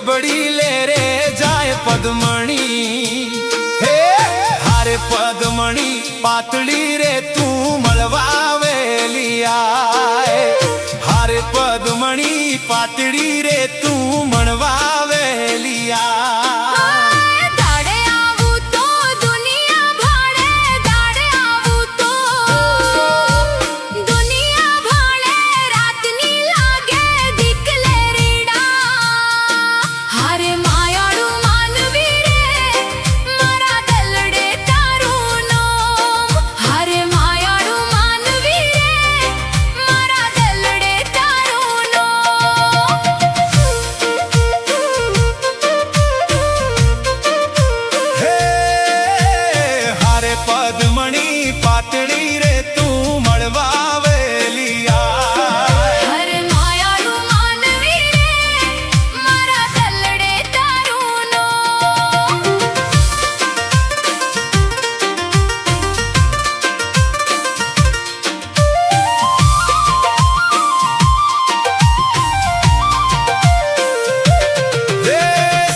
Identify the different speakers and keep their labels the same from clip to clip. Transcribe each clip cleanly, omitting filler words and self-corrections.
Speaker 1: लेबड़ी ले रे जाए पद्मणी। हे हारे पद्मणी पातળી रे तू मळवावेली आए। हारे पद्मणी पातળી रे तू मळवावेली आए। पद्मणी पातળી रे तू मळवावेली आए।
Speaker 2: हरे मायाळू मानवी रे मारा दलडे तारून नो।
Speaker 1: रे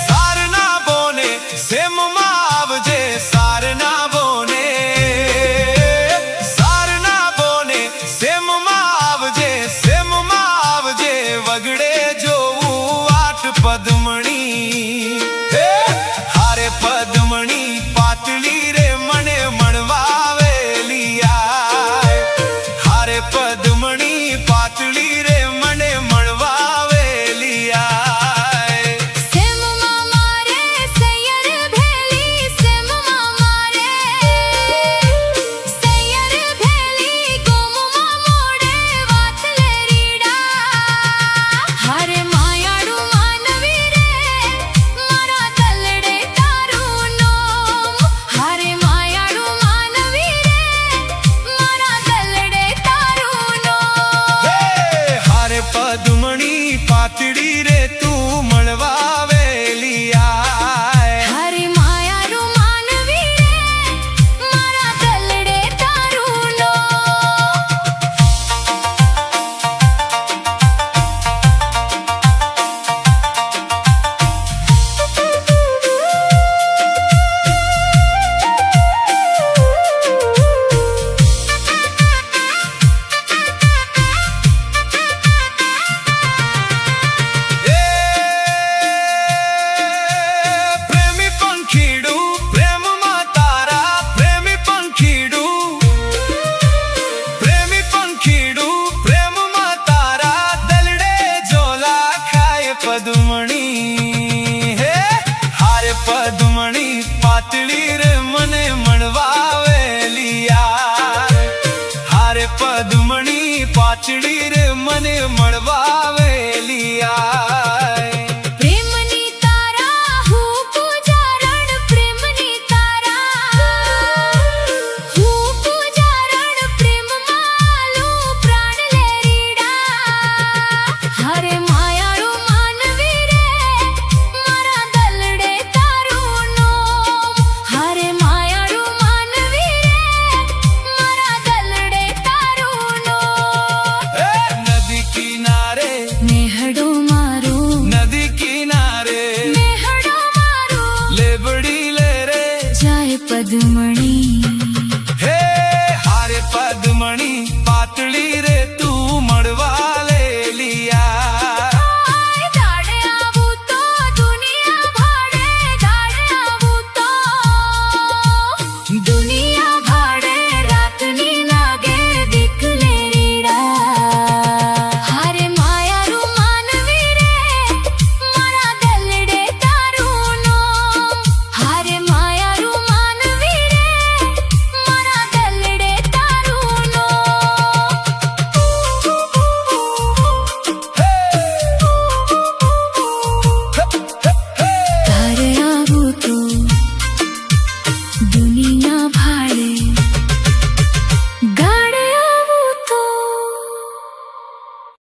Speaker 1: सारना बोने सेम आवजे सारना बोने। वगड़े जो वाट पद्मणी। हे हारे पद्मणी पातળી रे मने मळवावेली आए। हारे पद्मणी पातળી रे मने मळवावेली आए।
Speaker 2: सेम मामा रे सैयर भेली सेम मामा रे। सैयर भेली गोम मोडे वातले रीडा। हरे मायाळू मानवी रे मारा दलडे तारून नो। हरे मायाळू मानवी रे मारा दलडे तारून नो।
Speaker 1: हे हारे पद्मणी पातળી रे तू मळवावेली आए।
Speaker 2: हरे मायाळू मानवी रे मारा दलडे तारून नो।
Speaker 1: प्रेमी पंखीडू प्रेम मातारा प्रेमी पंखीडू। प्रेमी पंखीडू प्रेम मातारा दलडे झोला खाए पद्मणी। हे हारे पद्मणी पातળી रे मने मळवावेली आए। हारे पद्मणी पातળી रे मने मळवावेली आए।
Speaker 2: प्रेमनी तारा हूँ पूजारण प्रेमनी तारा। हूँ पूजारण प्रेम मालू प्राण ले रीडा। हरे मायाळू मानवी रे मारा दलडे तारून नो। हरे मायाळू मानवी रे मारा दलडे तारून नो।
Speaker 1: नदी किनारे
Speaker 2: नेहडो मारू
Speaker 1: नदी किनारे
Speaker 2: नेहडो मारू
Speaker 1: लेबड़ी ले रे
Speaker 2: जाए पद्मणी।
Speaker 1: हे हारे पद्मणी पातળી रे तू मळवालेली आए।
Speaker 2: दाडे आवू तो दुनिया भाडे दाडे आवू तो। दुनिया भाडे रातनी लागे दिखले रीडा। हारे मायाळू मानवी रे मारा दलडे तारून नो। हारे मायाळू मानवी रे मारा दलडे तारून नो। तारे आवू तो दुनिया भाडे